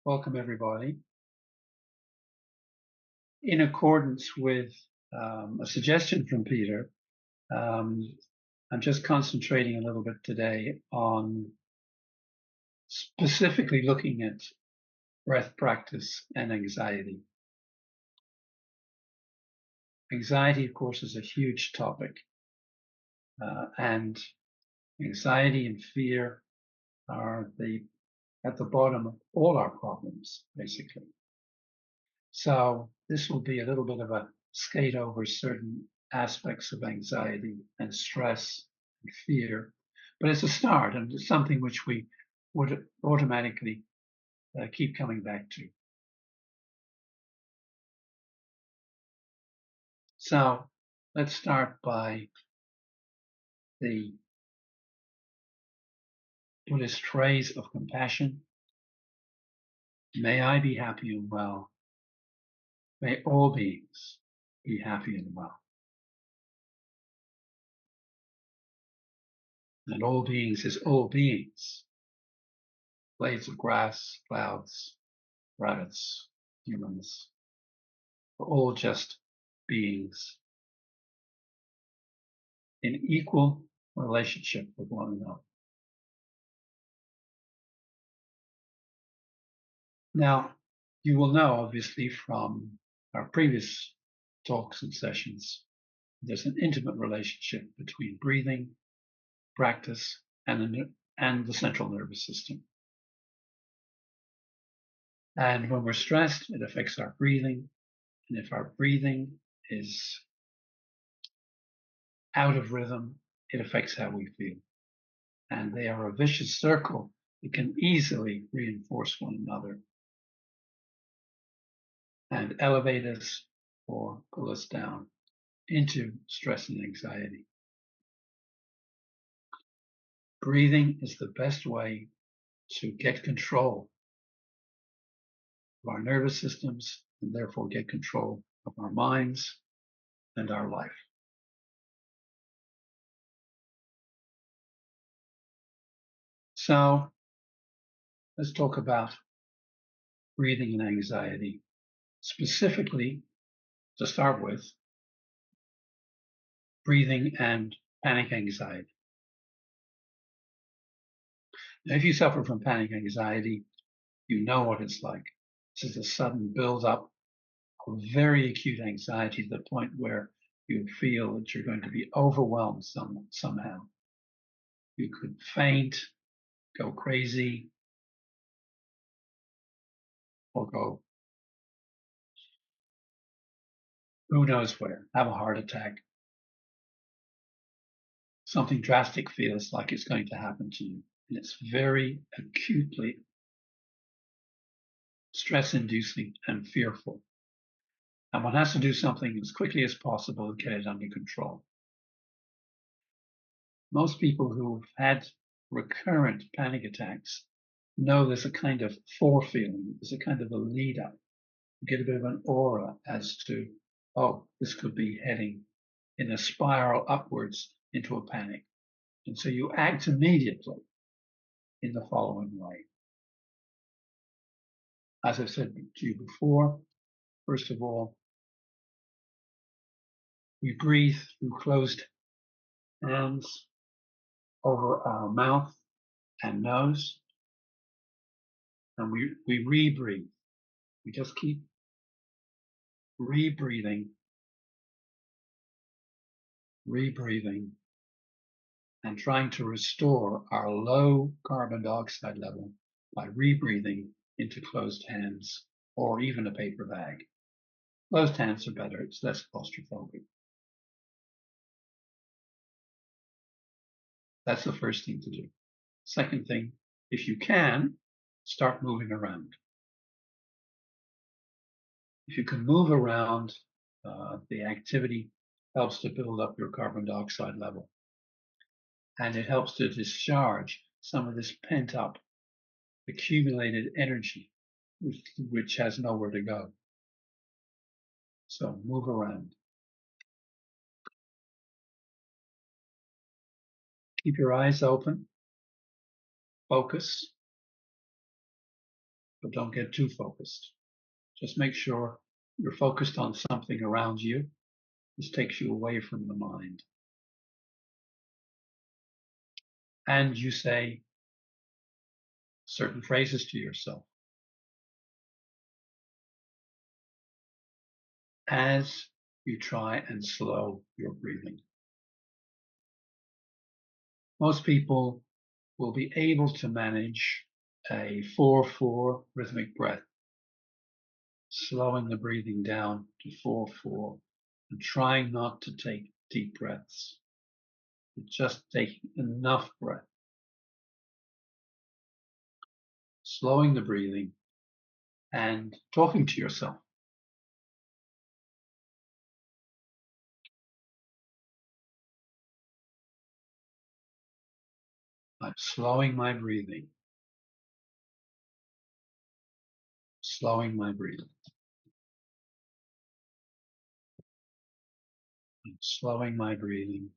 Welcome, everybody. In accordance with a suggestion from Peter, um, I'm just concentrating a little bit today on specifically looking at breath practice and anxiety. Anxiety, of course, is a huge topic, and anxiety and fear are at the bottom of all our problems, basically. So this will be a little bit of a skate over certain aspects of anxiety and stress and fear, but it's a start and it's something which we would automatically keep coming back to. So let's start by the Buddhist phrase of compassion. May I be happy and well. May all beings be happy and well. And all beings is all beings. Blades of grass, clouds, rabbits, humans, are all just beings in equal relationship with one another. Now, you will know, obviously, from our previous talks and sessions, there's an intimate relationship between breathing, practice, and the central nervous system. And when we're stressed, it affects our breathing. And if our breathing is out of rhythm, it affects how we feel. And they are a vicious circle that can easily reinforce one another and elevate us or pull us down into stress and anxiety. Breathing is the best way to get control of our nervous systems and therefore get control of our minds and our life. So let's talk about breathing and anxiety. Specifically, to start with, breathing and panic anxiety. Now, if you suffer from panic anxiety, you know what it's like. This is a sudden build-up of very acute anxiety to the point where you feel that you're going to be overwhelmed somehow. You could faint, go crazy, or go who knows where, have a heart attack. Something drastic feels like it's going to happen to you. And it's very acutely stress-inducing and fearful. And one has to do something as quickly as possible to get it under control. Most people who've had recurrent panic attacks know there's a kind of forefeeling, there's a kind of a lead up. You get a bit of an aura as to, oh, this could be heading in a spiral upwards into a panic. And so you act immediately in the following way. As I said to you before, first of all, we breathe through closed hands over our mouth and nose, and we rebreathe. We just keep rebreathing, and trying to restore our low carbon dioxide level by rebreathing into closed hands or even a paper bag. Closed hands are better, it's less claustrophobic. That's the first thing to do. Second thing, if you can, start moving around. If you can move around, the activity helps to build up your carbon dioxide level. And it helps to discharge some of this pent up, accumulated energy, which has nowhere to go. So move around. Keep your eyes open. Focus. but don't get too focused. Just make sure you're focused on something around you. This takes you away from the mind. And you say certain phrases to yourself as you try and slow your breathing. Most people will be able to manage a 4-4 rhythmic breath, slowing the breathing down to 4-4 and trying not to take deep breaths, but just taking enough breath, slowing the breathing and talking to yourself. I'm slowing my breathing, slowing my breathing. I'm slowing my breathing.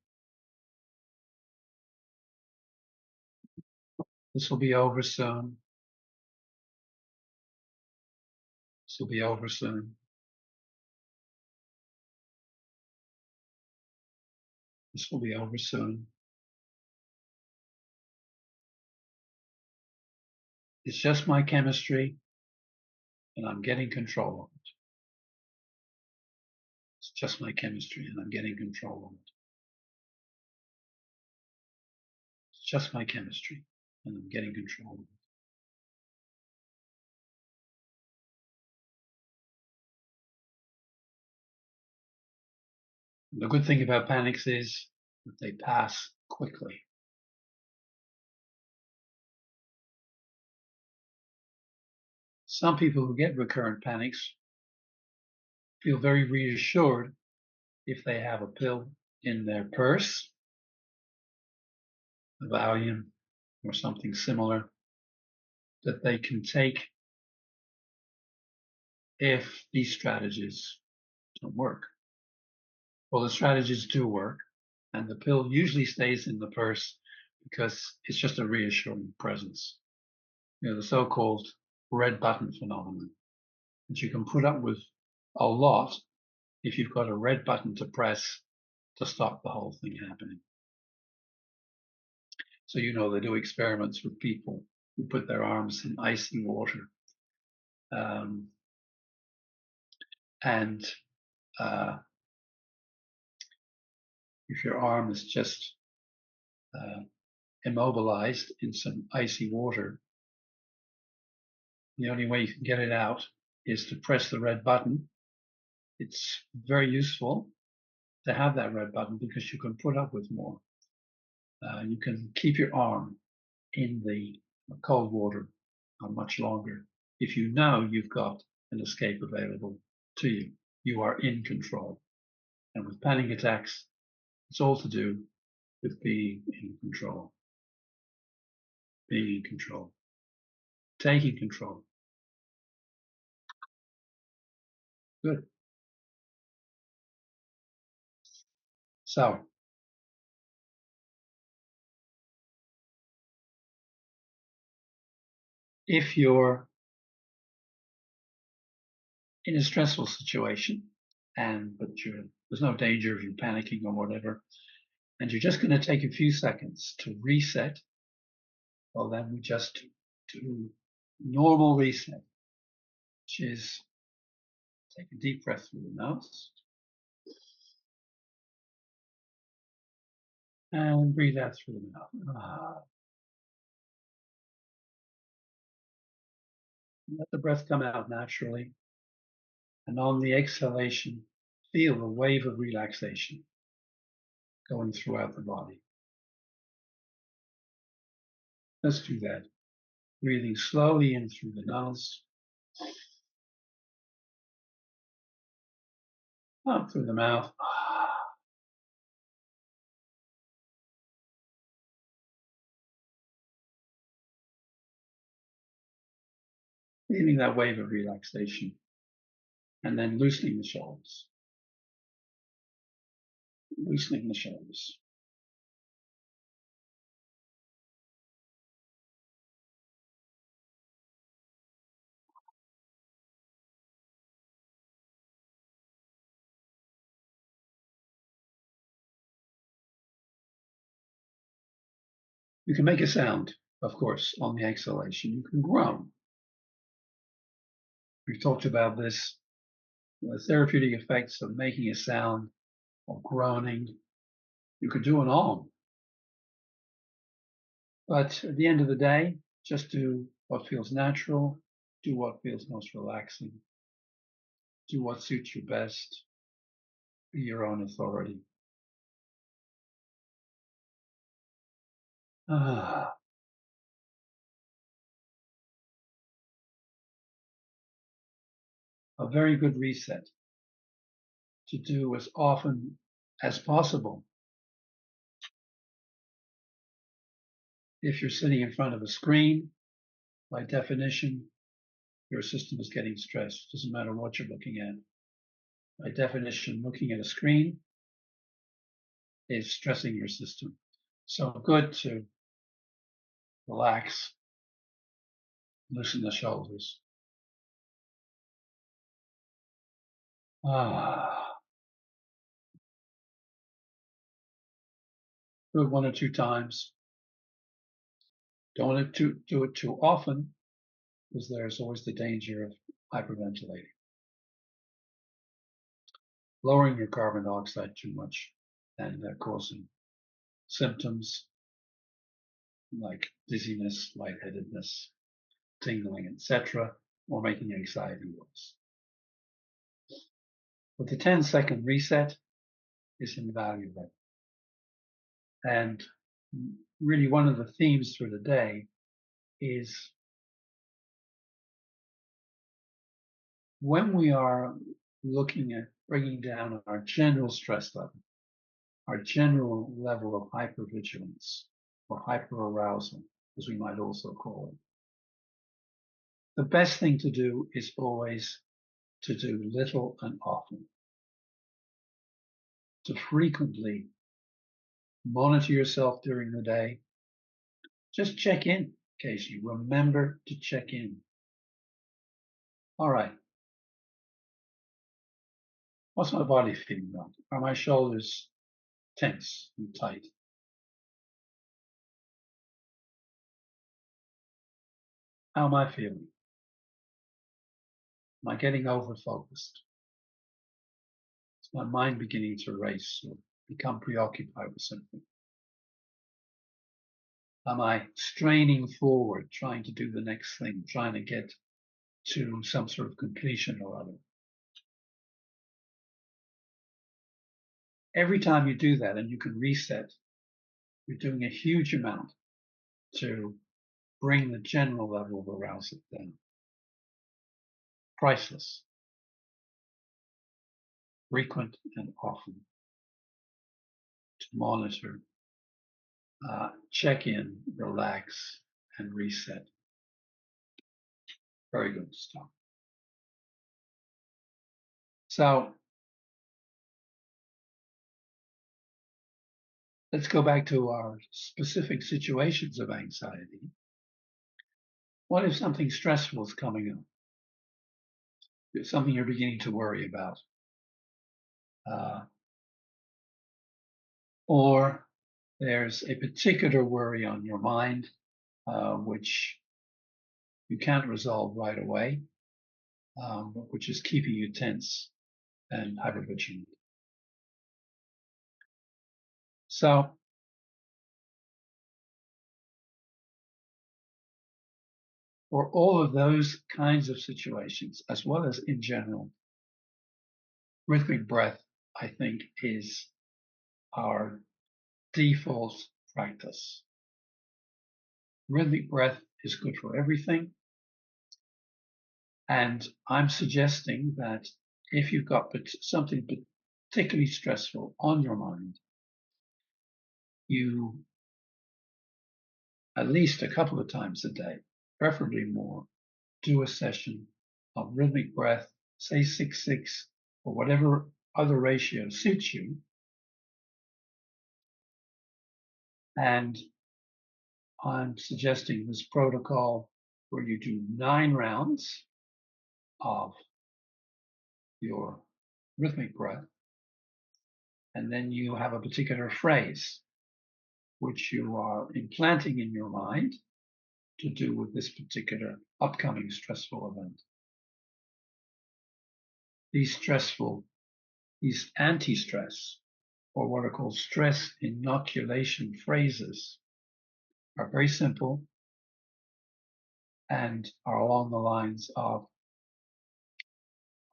This will be over soon. This will be over soon. This will be over soon. It's just my chemistry, and I'm getting control of it. It's just my chemistry, and I'm getting control of it. It's just my chemistry, and I'm getting control of it. And the good thing about panics is that they pass quickly. Some people who get recurrent panics feel very reassured if they have a pill in their purse, a Valium or something similar, that they can take if these strategies don't work. Well, the strategies do work, and the pill usually stays in the purse because it's just a reassuring presence. You know, the so-called red button phenomenon, that you can put up with a lot if you've got a red button to press to stop the whole thing happening. So, you know, they do experiments with people who put their arms in icy water. Um, and if your arm is just immobilized in some icy water, the only way you can get it out is to press the red button. It's very useful to have that red button because you can put up with more. You can keep your arm in the cold water much longer if you know you've got an escape available to you. You are in control. And with panic attacks, it's all to do with being in control, being in control, taking control. Good. So, if you're in a stressful situation but there's no danger of you panicking or whatever, and you're just going to take a few seconds to reset, well, then we just do normal reset, which is take a deep breath through the nose and breathe out through the mouth. Let the breath come out naturally. And on the exhalation, feel a wave of relaxation going throughout the body. Let's do that. Breathing slowly in through the nose, out through the mouth. Feeling that wave of relaxation. And then loosening the shoulders. Loosening the shoulders. You can make a sound, of course, on the exhalation. You can groan. We've talked about this, the therapeutic effects of making a sound or groaning. You could do an om. But at the end of the day, just do what feels natural, do what feels most relaxing, do what suits you best, be your own authority. A very good reset to do as often as possible. If you're sitting in front of a screen, by definition, your system is getting stressed. Doesn't matter what you're looking at. By definition, looking at a screen is stressing your system. So good to relax, loosen the shoulders. Do it 1 or 2 times. Don't want to do it too often, because there's always the danger of hyperventilating. Lowering your carbon dioxide too much and causing symptoms like dizziness, lightheadedness, tingling, etc., or making anxiety worse. But the 10-second reset is invaluable. And really one of the themes for the day is when we are looking at bringing down our general stress level, our general level of hypervigilance or hyperarousal, as we might also call it, the best thing to do is always to do little and often, to frequently monitor yourself during the day. Just check in occasionally. Remember to check in. All right. What's my body feeling like? Are my shoulders tense and tight? How am I feeling? Am I getting over focused? Is my mind beginning to race or become preoccupied with something? Am I straining forward, trying to do the next thing, trying to get to some sort of completion or other? Every time you do that and you can reset, you're doing a huge amount to bring the general level of arousal down. Priceless. Frequent and often. To monitor, check in, relax, and reset. Very good stuff. So let's go back to our specific situations of anxiety. What if something stressful is coming up? It's something you're beginning to worry about. Or there's a particular worry on your mind, which you can't resolve right away, but which is keeping you tense and hypervigilant. So for all of those kinds of situations, as well as in general, rhythmic breath, I think, is our default practice. Rhythmic breath is good for everything. And I'm suggesting that if you've got something particularly stressful on your mind, you at least a couple of times a day, preferably more, do a session of rhythmic breath, say 6-6 or whatever other ratio suits you. And I'm suggesting this protocol where you do 9 rounds of your rhythmic breath, and then you have a particular phrase which you are implanting in your mind to do with this particular upcoming stressful event. These anti-stress, or what are called stress inoculation phrases, are very simple and are along the lines of,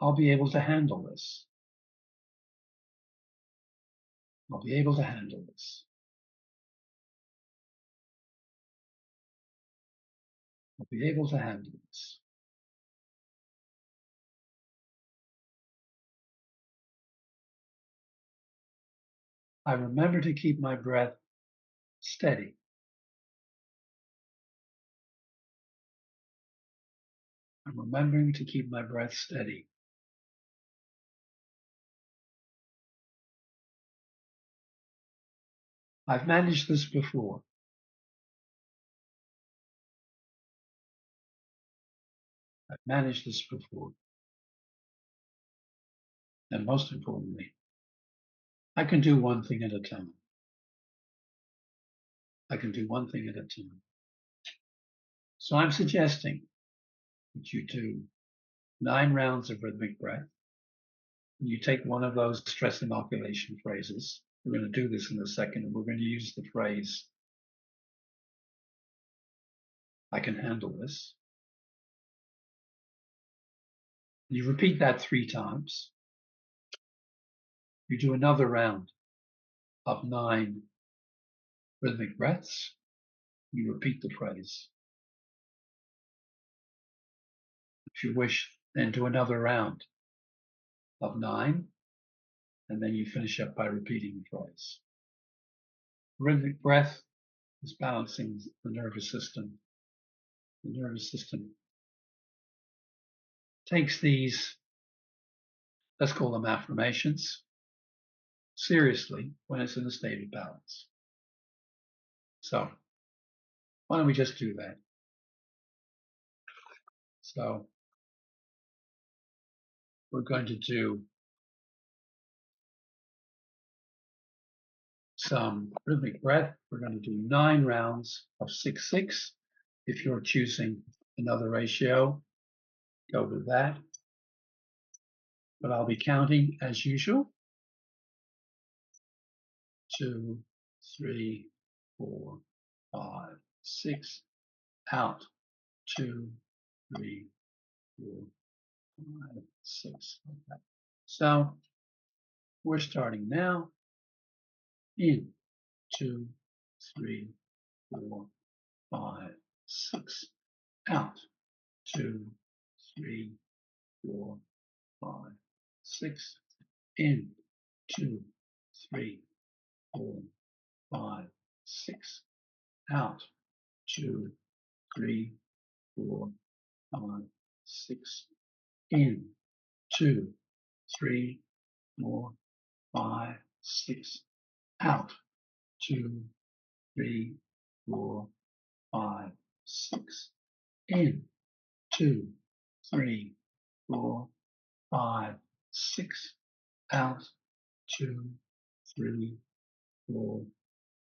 I'll be able to handle this. I'll be able to handle this. I'll be able to handle this. I remember to keep my breath steady. I'm remembering to keep my breath steady. I've managed this before. I've managed this before. And most importantly, I can do one thing at a time. I can do one thing at a time. So I'm suggesting that you do 9 rounds of rhythmic breath. And you take one of those stress inoculation phrases. We're going to do this in a second, and we're going to use the phrase, I can handle this. You repeat that 3 times. You do another round of 9 rhythmic breaths. You repeat the phrase. If you wish, then do another round of 9, and then you finish up by repeating the phrase. Rhythmic breath is balancing the nervous system. The nervous system takes these, let's call them affirmations, seriously when it's in a state of balance. So why don't we just do that? So we're going to do some rhythmic breath. We're going to do 9 rounds of 6-6. If you're choosing another ratio, go with that. But I'll be counting as usual. 2, 3, 4, 5, 6. Out. 2, 3, 4, 5, 6. Okay. So we're starting now. In. 2, 3, 4, 5, 6. Out. 2, 3, 4, 5, 6. In. 2, 3, 4, 5, 6. Out. 2, 3, 4, 5, 6. In. 2, 3, 4, 5, 6. Out. 2, 3, 4, 5, 6. In. 2, 3, 4, 5, 6. Out. 2, 3, 4,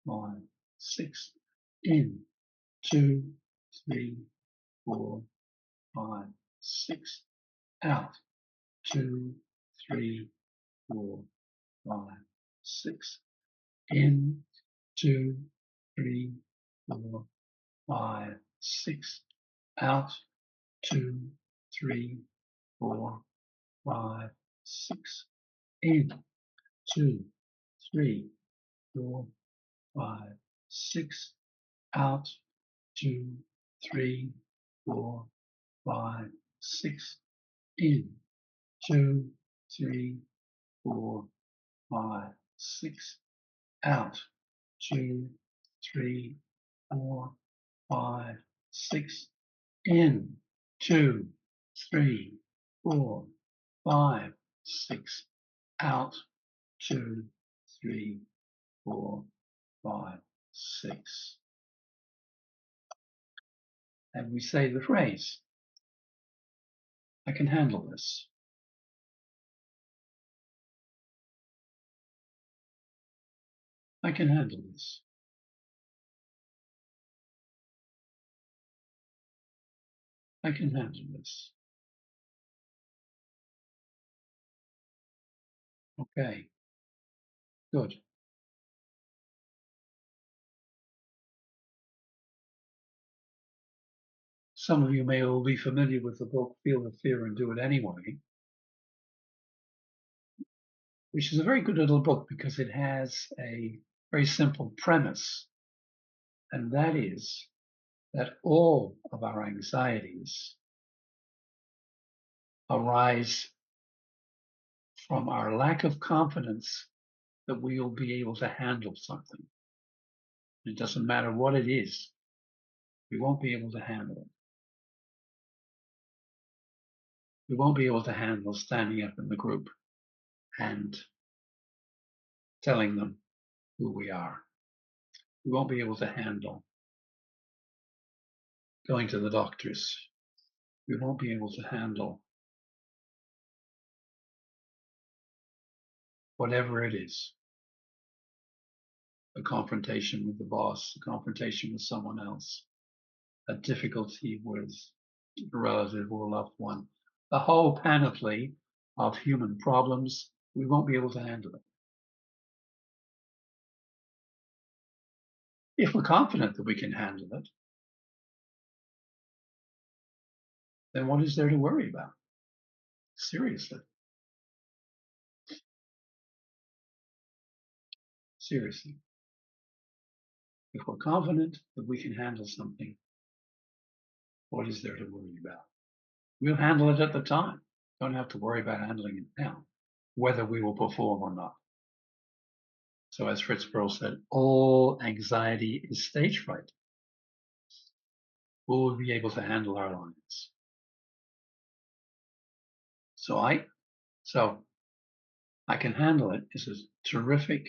5, 6. In. 2, 3, 4, 5, 6. Out. 2, 3, 4, 5, 6. In. 2, 3, 4, 5, 6. Out. 2, 3, 4, 5, 6. In. 2, 3, 4, 5, 6. Out. 2, 3, 4, 5, 6. In. 2, 3, 4, 5, 6. Out. 2, 3, 4, 5, 6. In. 2, 3, 4, 5, 6. Out. 2, 3, 4, 5, 6. And we say the phrase, I can handle this. I can handle this. I can handle this. Okay, good. Some of you may all be familiar with the book Feel the Fear and Do It Anyway, which is a very good little book because it has a very simple premise, and that is that all of our anxieties arise from our lack of confidence that we will be able to handle something. It doesn't matter what it is, we won't be able to handle it. We won't be able to handle standing up in the group and telling them who we are. We won't be able to handle going to the doctors. We won't be able to handle whatever it is, a confrontation with the boss, a confrontation with someone else, a difficulty with a relative or a loved one, the whole panoply of human problems. We won't be able to handle it. If we're confident that we can handle it, then what is there to worry about? Seriously. Seriously. If we're confident that we can handle something, what is there to worry about? We'll handle it at the time. Don't have to worry about handling it now, whether we will perform or not. So as Fritz Perls said, all anxiety is stage fright. Will we be able to handle our lives? So I can handle it is a terrific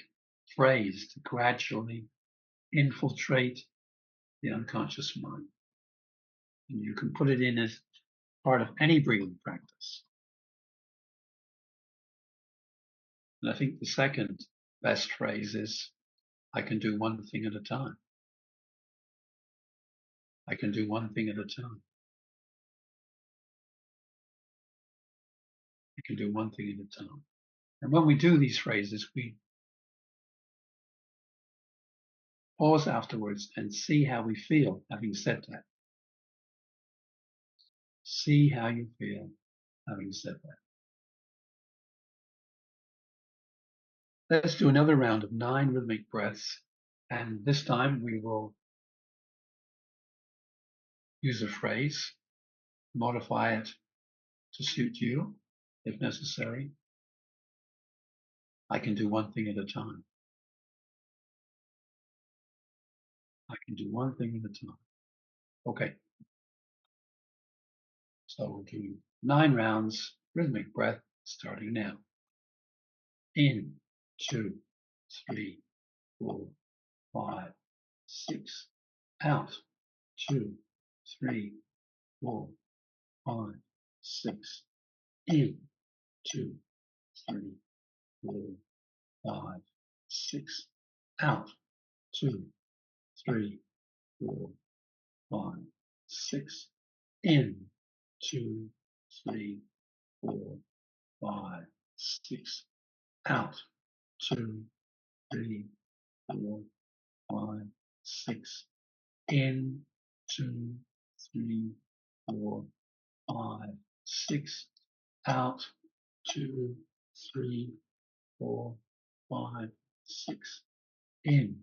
phrase to gradually infiltrate the unconscious mind. And you can put it in as part of any breathing practice. And I think the second best phrase is, I can do one thing at a time. I can do one thing at a time. I can do one thing at a time. And when we do these phrases, we pause afterwards and see how we feel having said that. See how you feel having said that. Let's do another round of 9 rhythmic breaths. And this time we will use a phrase, modify it to suit you if necessary. I can do one thing at a time. I can do one thing at a time. Okay. So we'll do 9 rounds, rhythmic breath, starting now. In, 2, 3, 4, 5, 6. Out, 2, 3, 4, 5, 6. In, 2, 3, 4, 5, 6. Out, 2, 3, 4, 5, 6. In, 2, 3, 4, 5, 6. Out, 2, 3, 4, 5, 6. In, 2, 3, 4, 5, 6. Out, 2, 3, 4, 5, 6. In,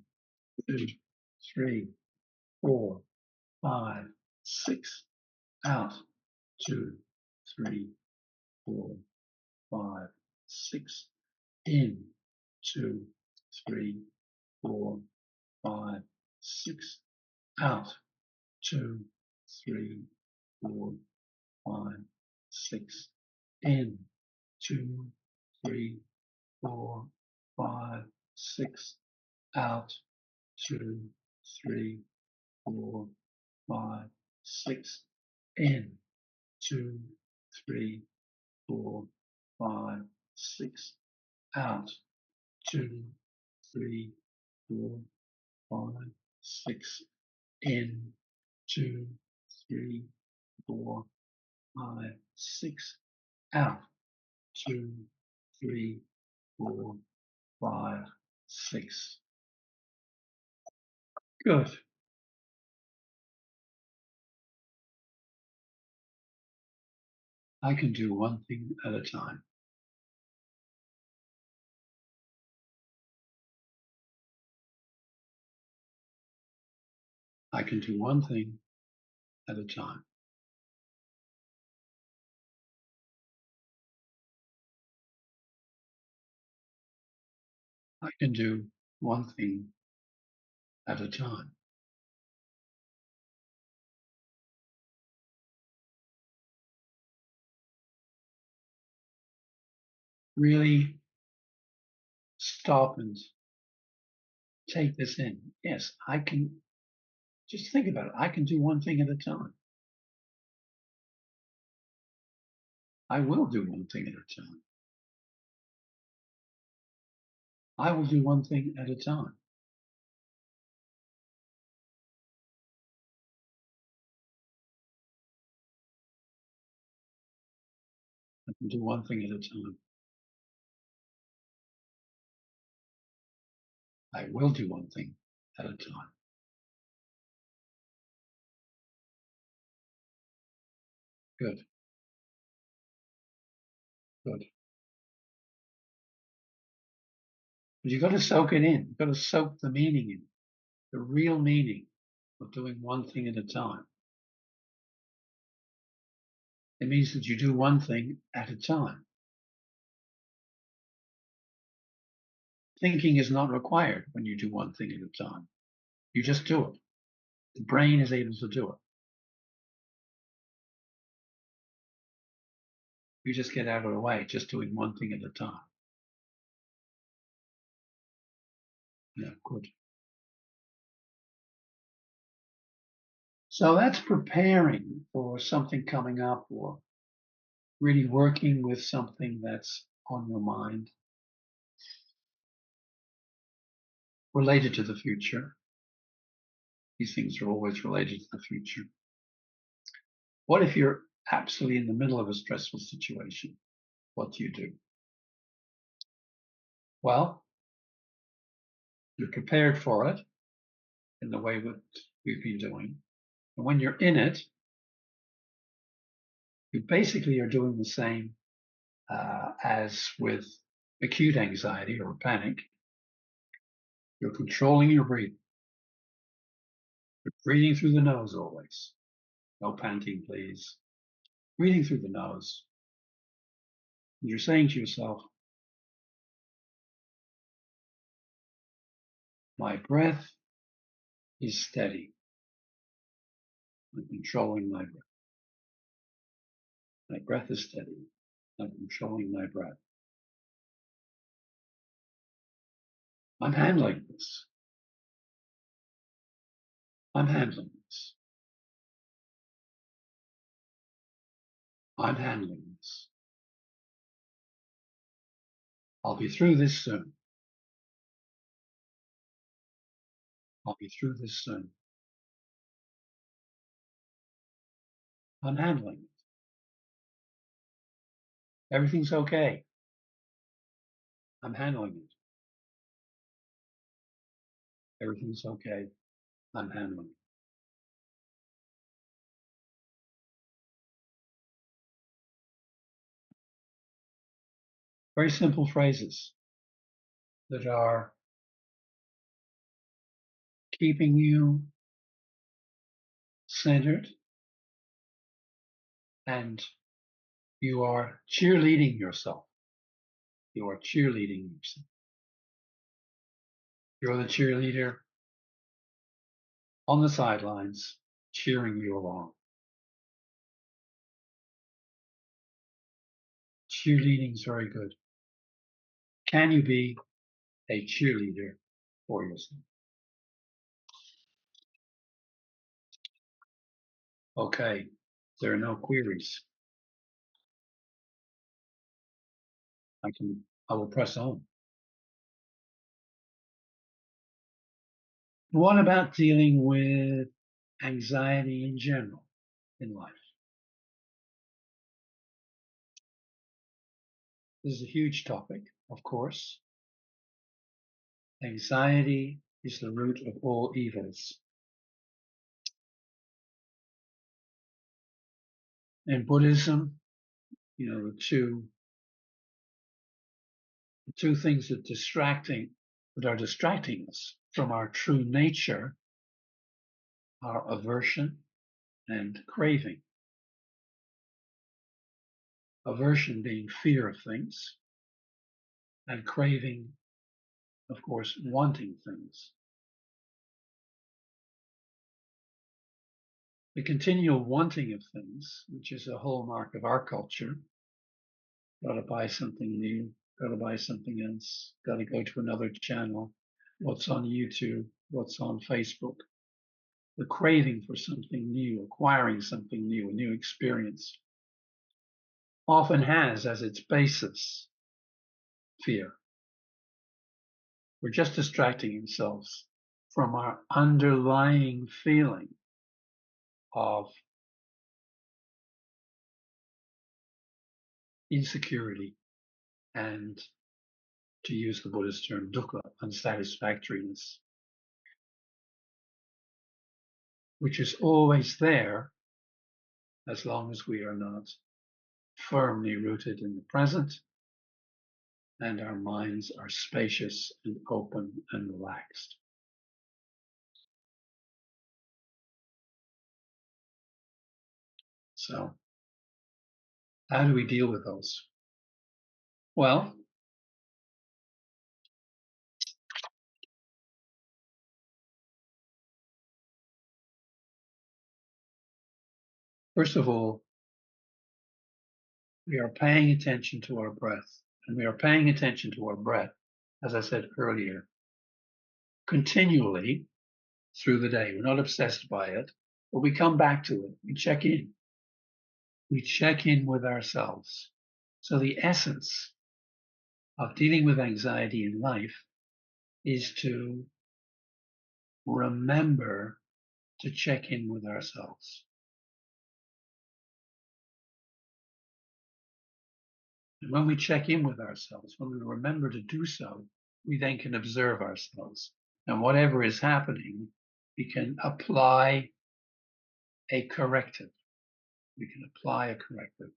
2, 3, 4, 5, 6. Out, 2, 3, 4, 5, 6. In, 2, 3, 4, 5, 6. Out, 2, 3, 4, 5, 6. In, 2, 3, 4, 5, 6. Out, 2, 3, 4, 5, 6. In, 2, 3, 4, 5, 6. Out, 2, 3, 4, 5, 6. In, 2, 3, 4, 5, 6. Out. 2, 3, 4, 5, 6. Good. I can do one thing at a time. I can do one thing at a time. I can do one thing at a time. Really stop and take this in. Yes, I can just think about it. I can do one thing at a time. I will do one thing at a time. I will do one thing at a time. I can do one thing at a time. I will do one thing at a time. Good, good. But you've got to soak it in. You've got to soak the meaning in, the real meaning of doing one thing at a time. It means that you do one thing at a time. Thinking is not required when you do one thing at a time. You just do it. The brain is able to do it. You just get out of the way, just doing one thing at a time. Yeah, good. So that's preparing for something coming up or really working with something that's on your mind related to the future. These things are always related to the future. What if you're absolutely in the middle of a stressful situation? What do you do? Well, you're prepared for it in the way that we've been doing. And when you're in it, you basically are doing the same as with acute anxiety or panic. You're controlling your breathing. You're breathing through the nose always. No panting, please. Breathing through the nose. And you're saying to yourself, my breath is steady. I'm controlling my breath. My breath is steady. I'm controlling my breath. I'm handling this. I'm handling this. I'm handling this. I'll be through this soon. I'll be through this soon. I'm handling it. Everything's okay. I'm handling it. Everything's okay. I'm handling it. Very simple phrases that are keeping you centered, and you are cheerleading yourself. You are cheerleading yourself. You're the cheerleader on the sidelines, cheering you along. Cheerleading is very good. Can you be a cheerleader for yourself? Okay, there are no queries. I will press on. What about dealing with anxiety in general in life? This is a huge topic, of course. Anxiety is the root of all evils. In Buddhism, the two things that are distracting us from our true nature are aversion and craving. Aversion being fear of things, and craving, of course, wanting things. The continual wanting of things, which is a hallmark of our culture, got to buy something new, got to buy something else, got to go to another channel, what's on YouTube, what's on Facebook. The craving for something new, acquiring something new, a new experience, often has as its basis fear. We're just distracting ourselves from our underlying feeling of insecurity and, to use the Buddhist term, dukkha, unsatisfactoriness, which is always there as long as we are not firmly rooted in the present and our minds are spacious and open and relaxed. So, how do we deal with those? Well, first of all, we are paying attention to our breath, and we are paying attention to our breath, as I said earlier, continually through the day. We're not obsessed by it, but we come back to it. We check in. We check in with ourselves. So the essence of dealing with anxiety in life is to remember to check in with ourselves. And when we check in with ourselves, when we remember to do so, we then can observe ourselves. And whatever is happening, we can apply a corrective. We can apply a corrective.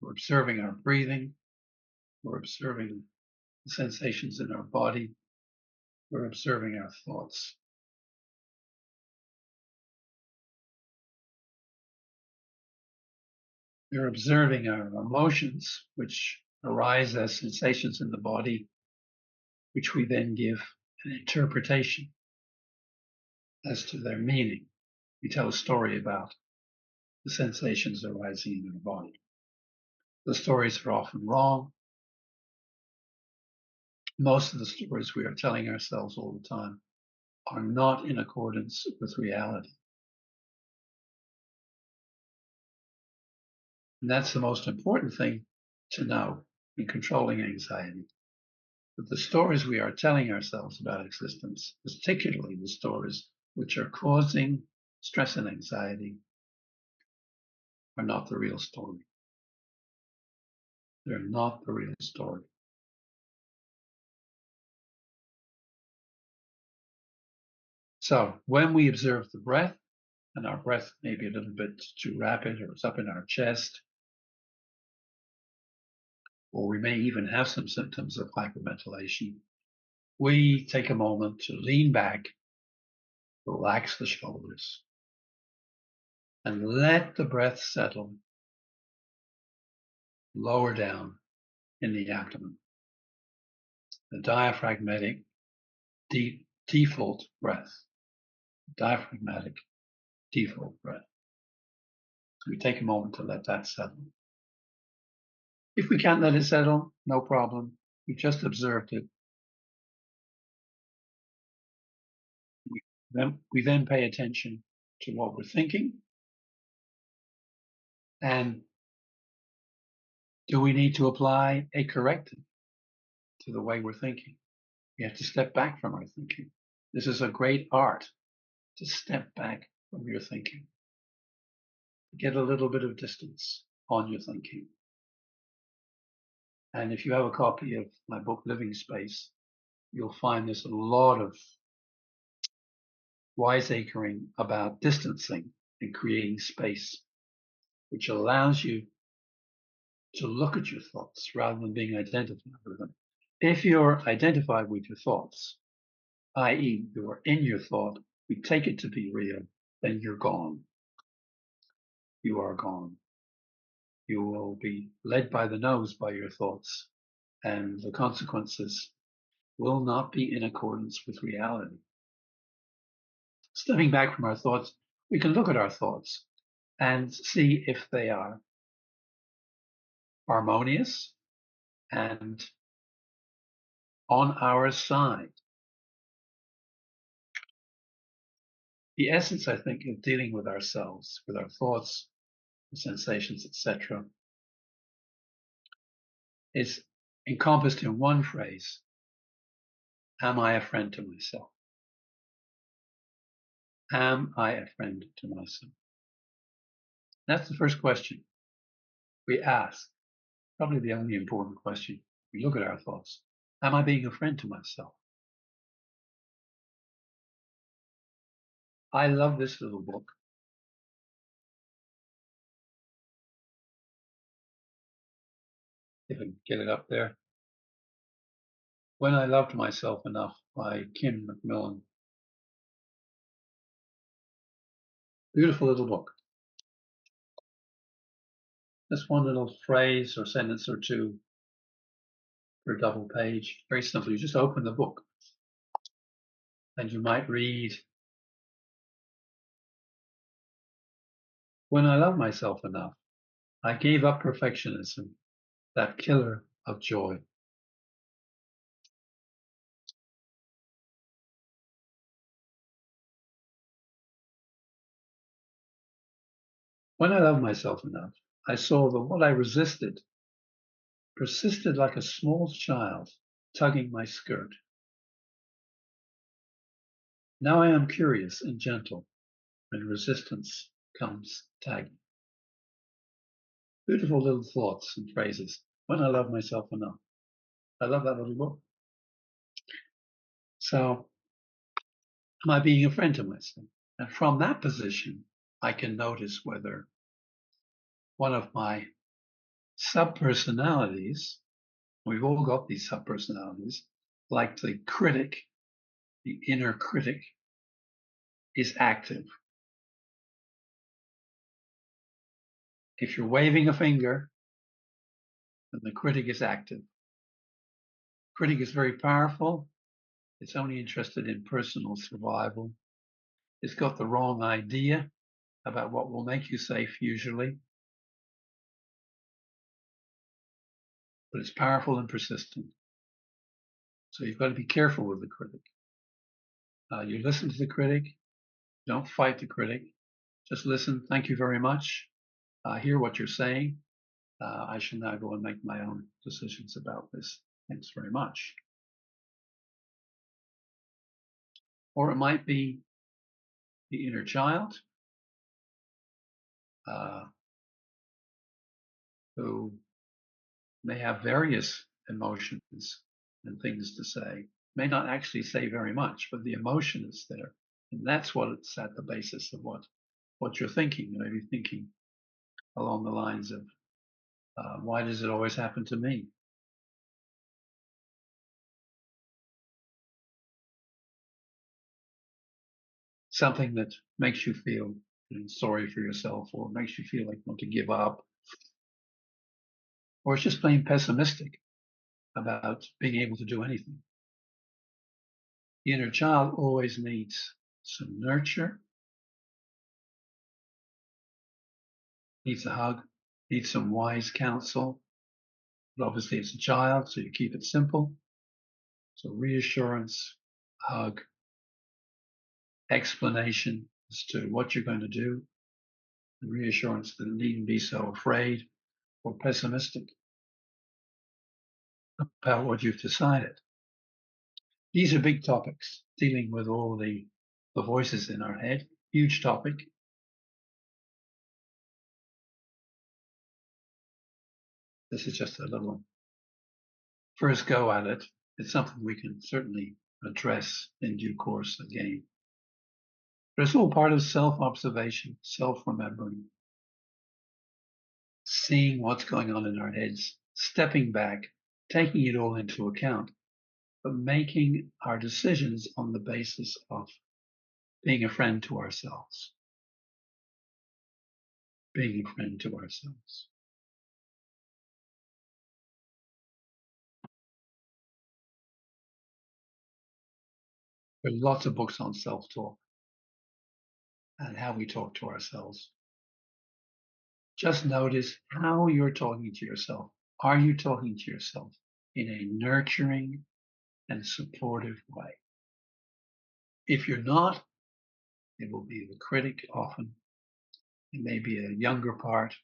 We're observing our breathing. We're observing the sensations in our body. We're observing our thoughts. We're observing our emotions, which arise as sensations in the body, which we then give an interpretation as to their meaning. We tell a story about the sensations arising in our body. The stories are often wrong. Most of the stories we are telling ourselves all the time are not in accordance with reality. And that's the most important thing to know in controlling anxiety. That the stories we are telling ourselves about existence, particularly the stories which are causing stress and anxiety, are not the real story. They're not the real story. So when we observe the breath, and our breath may be a little bit too rapid, or it's up in our chest, or we may even have some symptoms of hyperventilation, we take a moment to lean back, relax the shoulders, and let the breath settle lower down in the abdomen. The diaphragmatic default breath. Diaphragmatic default breath. So we take a moment to let that settle. If we can't let it settle, no problem. We've just observed it. We then pay attention to what we're thinking. And do we need to apply a corrective to the way we're thinking? We have to step back from our thinking. This is a great art, to step back from your thinking. get a little bit of distance on your thinking. And if you have a copy of my book, Living Space, you'll find there's a lot of wiseacring about distancing and creating space, which allows you to look at your thoughts rather than being identified with them. If you're identified with your thoughts, i.e., you're in your thought, we take it to be real, then you're gone. You are gone. You will be led by the nose by your thoughts, and the consequences will not be in accordance with reality. Stepping back from our thoughts, we can look at our thoughts and see if they are harmonious and on our side. The essence, I think, of dealing with ourselves, with our thoughts, sensations, etc., is encompassed in one phrase: am I a friend to myself? Am I a friend to myself? That's the first question we ask, probably the only important question. We look at our thoughts. Am I being a friend to myself? I love this little book. If I can get it up there. When I Loved Myself Enough by Kim Macmillan. Beautiful little book. Just one little phrase or sentence or two per double page. Very simple. You just open the book and you might read, when I love myself enough, I gave up perfectionism, that killer of joy. When I loved myself enough, I saw that what I resisted persisted like a small child tugging my skirt. Now I am curious and gentle when resistance comes tagging. Beautiful little thoughts and phrases. When I love myself enough. I love that little book. So, am I being a friend to myself? And from that position, I can notice whether one of my subpersonalities, we've all got these subpersonalities, like the critic, the inner critic, is active. If you're waving a finger, then the critic is active. Critic is very powerful. It's only interested in personal survival. It's got the wrong idea about what will make you safe usually, but it's powerful and persistent. So you've got to be careful with the critic. You listen to the critic, don't fight the critic, just listen. Thank you very much. Hear what you're saying. I shall now go and make my own decisions about this. Thanks very much. Or it might be the inner child who may have various emotions and things to say, may not actually say very much, but the emotion is there. And that's what it's at the basis of what you're thinking. You may be thinking along the lines of, why does it always happen to me? Something that makes you feel sorry for yourself or makes you feel like you want to give up, or it's just plain pessimistic about being able to do anything. The inner child always needs some nurture, needs a hug, needs some wise counsel. But obviously it's a child, so you keep it simple. So reassurance, hug, explanation as to what you're going to do, the reassurance that it needn't be so afraid or pessimistic about what you've decided. These are big topics, dealing with all the voices in our head, huge topic. This is just a little first go at it. It's something we can certainly address in due course again. But it's all part of self-observation, self-remembering, seeing what's going on in our heads, stepping back, taking it all into account, but making our decisions on the basis of being a friend to ourselves, being a friend to ourselves. There's lots of books on self-talk and how we talk to ourselves. Just notice how you're talking to yourself. Are you talking to yourself in a nurturing and supportive way? If you're not, it will be the critic often. It may be a younger part,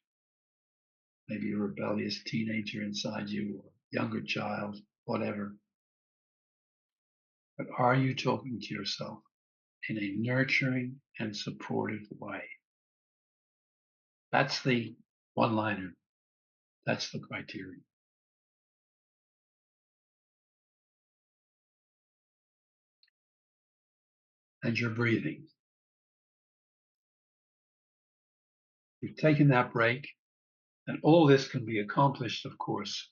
maybe a rebellious teenager inside you or younger child, whatever. But are you talking to yourself in a nurturing and supportive way? That's the one-liner. That's the criteria. And you're breathing. You've taken that break, and all this can be accomplished, of course,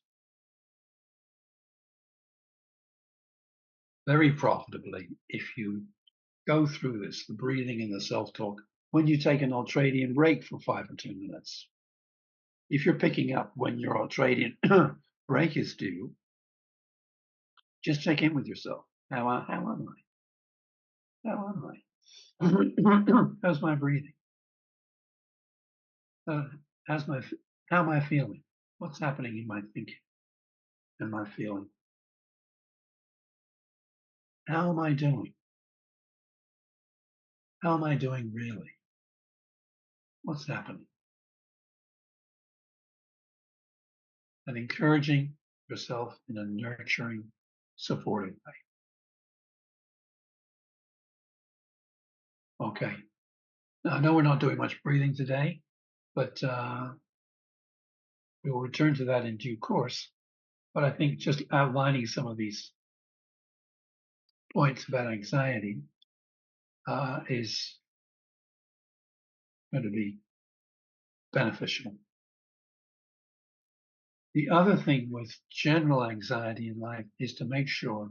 very profitably if you go through this, the breathing and the self-talk, when you take an ultradian break for 5 or 10 minutes. If you're picking up when your ultradian break is due, just check in with yourself. How am I? How am I? How's my breathing? Uh, how's my, how am I feeling? What's happening in my thinking and my feeling? How am I doing? How am I doing really? What's happening? And encouraging yourself in a nurturing, supportive way. Okay. Now, I know we're not doing much breathing today, but we'll return to that in due course. But I think just outlining some of these points about anxiety is going to be beneficial. The other thing with general anxiety in life is to make sure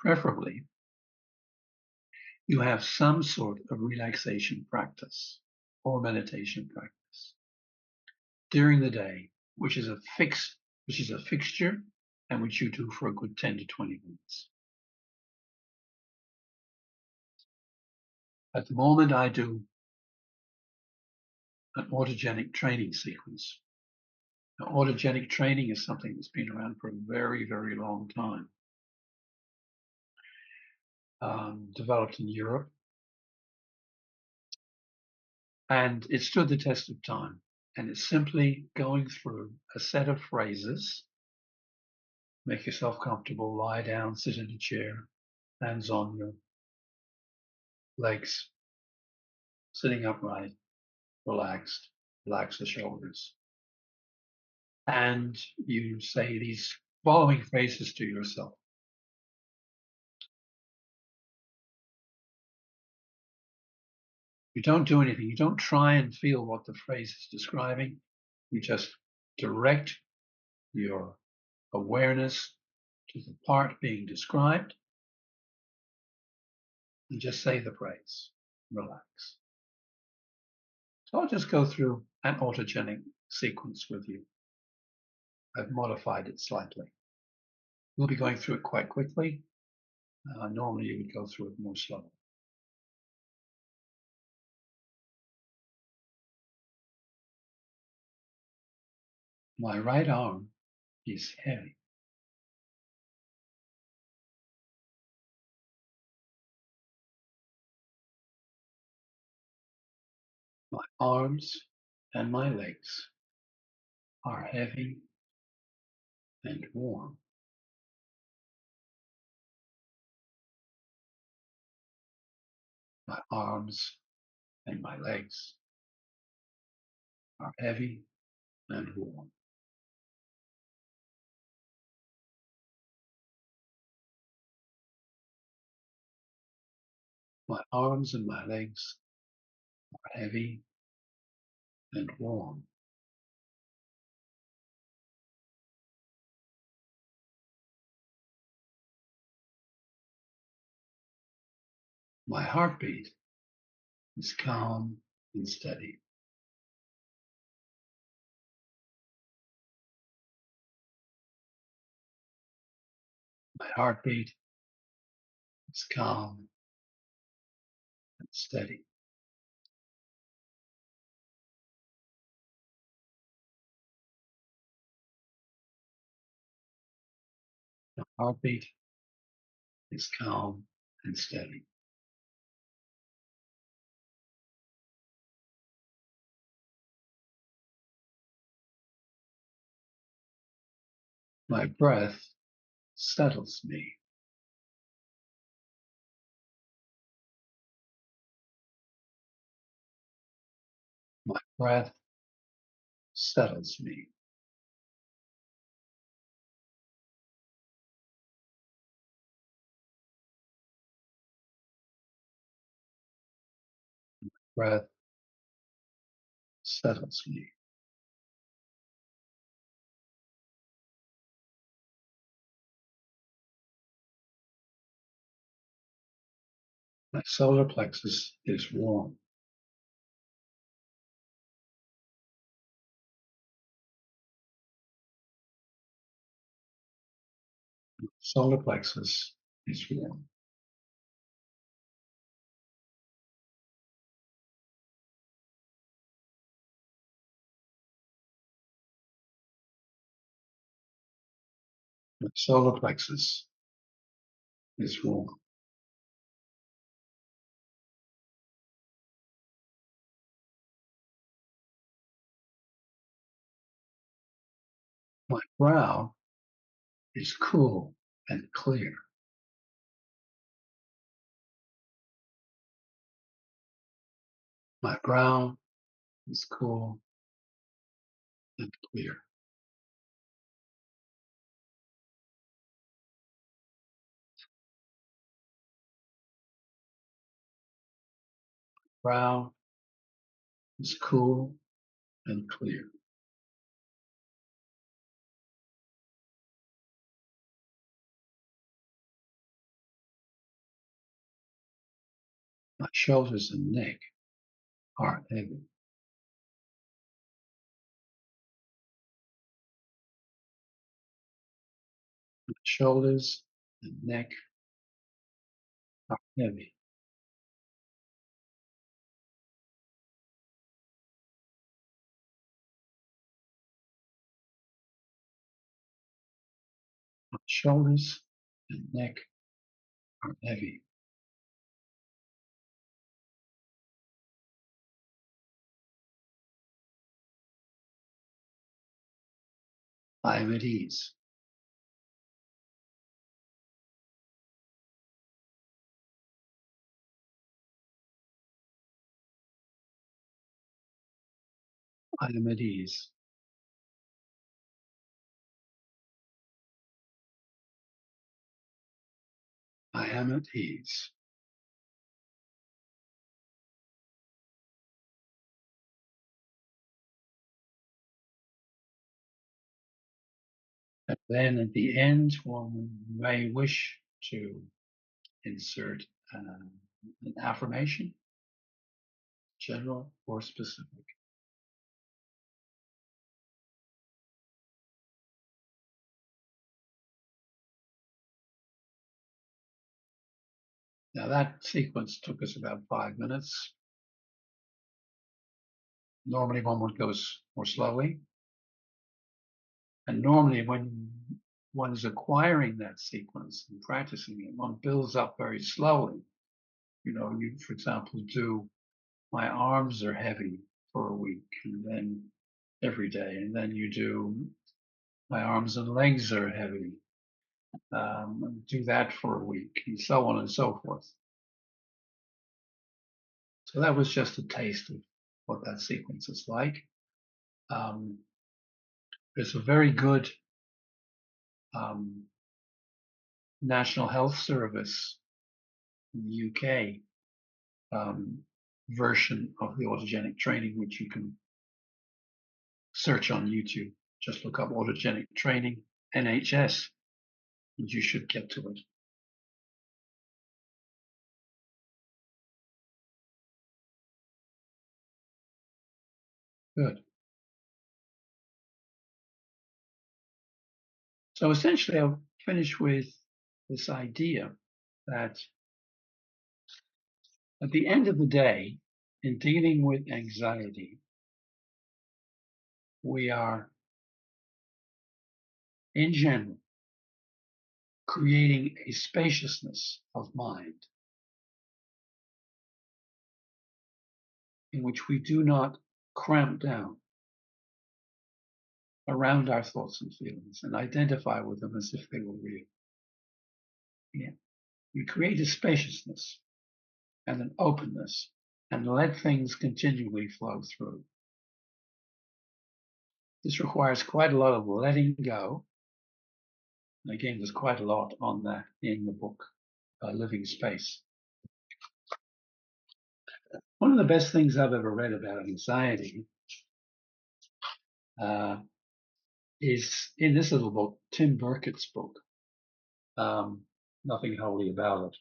preferably you have some sort of relaxation practice or meditation practice during the day, which is a fixture and which you do for a good 10 to 20 minutes. At the moment, I do an autogenic training sequence. Now, autogenic training is something that's been around for a very, very long time. Developed in Europe, and it stood the test of time. And it's simply going through a set of phrases. Make yourself comfortable, lie down, sit in a chair, hands on your legs, sitting upright, relaxed, relax the shoulders. And you say these following phrases to yourself. You don't do anything. You don't try and feel what the phrase is describing. You just direct your awareness to the part being described and just say the phrase, relax. So I'll just go through an autogenic sequence with you. I've modified it slightly. We'll be going through it quite quickly. Normally you would go through it more slowly. My right arm is heavy. My arms and my legs are heavy and warm. My arms and my legs are heavy and warm. My arms and my legs are heavy and warm. My heartbeat is calm and steady. My heartbeat is calm and steady. My heartbeat is calm and steady. My breath settles me. My breath settles me. Breath settles me. My solar plexus is warm. Solar plexus is warm. My solar plexus is warm. My brow is cool and clear. My brow is cool and clear. Brow is cool and clear. My shoulders and neck are heavy. My shoulders and neck are heavy. My shoulders and neck are heavy. I am at ease. I am at ease. I am at ease. And then at the end, one may wish to insert an affirmation, general or specific. Now that sequence took us about 5 minutes. Normally one would go more slowly. And normally when one is acquiring that sequence and practicing it, one builds up very slowly. You, for example, do my arms are heavy for a week and then every day. And then you do my arms and legs are heavy. Do that for a week and so on and so forth. So that was just a taste of what that sequence is like. There's a very good um, National Health Service in the UK version of the autogenic training, which you can search on YouTube. Just look up autogenic training, NHS, and you should get to it. Good. So essentially, I'll finish with this idea that at the end of the day, in dealing with anxiety, we are, in general, creating a spaciousness of mind in which we do not cramp down around our thoughts and feelings and identify with them as if they were real. Yeah. We create a spaciousness and an openness and let things continually flow through. This requires quite a lot of letting go. And again, there's quite a lot on that in the book, Living Space. One of the best things I've ever read about anxiety is in this little book, Tim Burkett's book, Nothing Holy About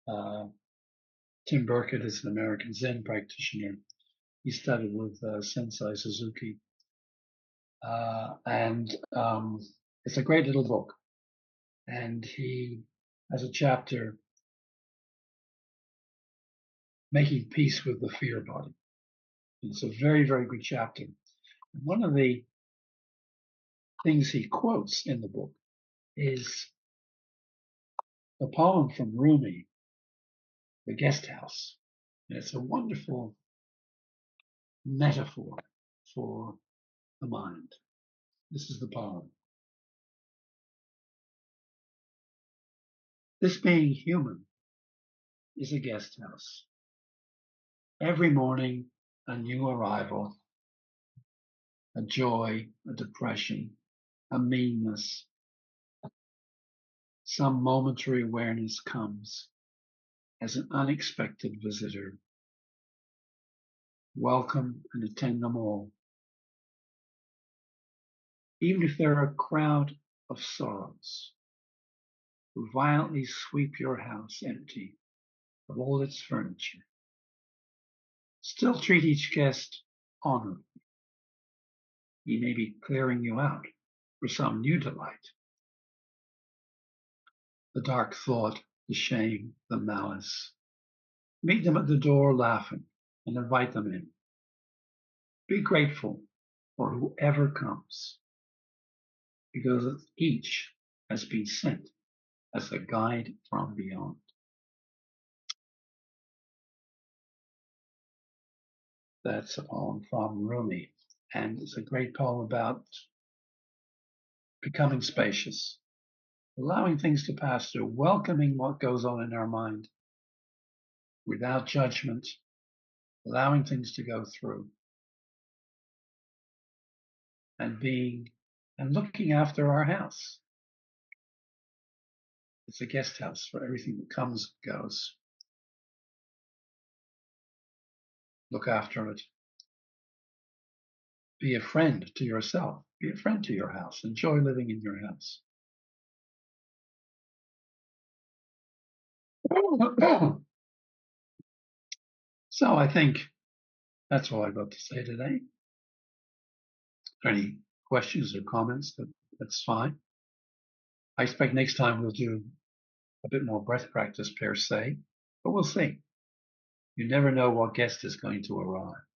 It. Tim Burkett is an American Zen practitioner. He studied with Sensei Suzuki. And it's a great little book. And he has a chapter making peace with the fear body. It's a very, very good chapter. And one of the things he quotes in the book is a poem from Rumi, The Guest House. And it's a wonderful metaphor for the mind. This is the poem. This being human is a guest house. Every morning, a new arrival, a joy, a depression, a meanness. Some momentary awareness comes as an unexpected visitor. Welcome and attend them all. Even if there are a crowd of sorrows who violently sweep your house empty of all its furniture, still treat each guest honorably. He may be clearing you out for some new delight. The dark thought, the shame, the malice. Meet them at the door laughing and invite them in. Be grateful for whoever comes, because each has been sent as a guide from beyond. That's a poem from Rumi, and it's a great poem about becoming spacious, allowing things to pass through, welcoming what goes on in our mind without judgment, allowing things to go through, and looking after our house. It's a guest house for everything that comes and goes. Look after it. Be a friend to yourself. Be a friend to your house. Enjoy living in your house. So I think that's all I've got to say today. If there are any questions or comments, that's fine. I expect next time we'll do a bit more breath practice per se, but we'll see. You never know what guest is going to arrive.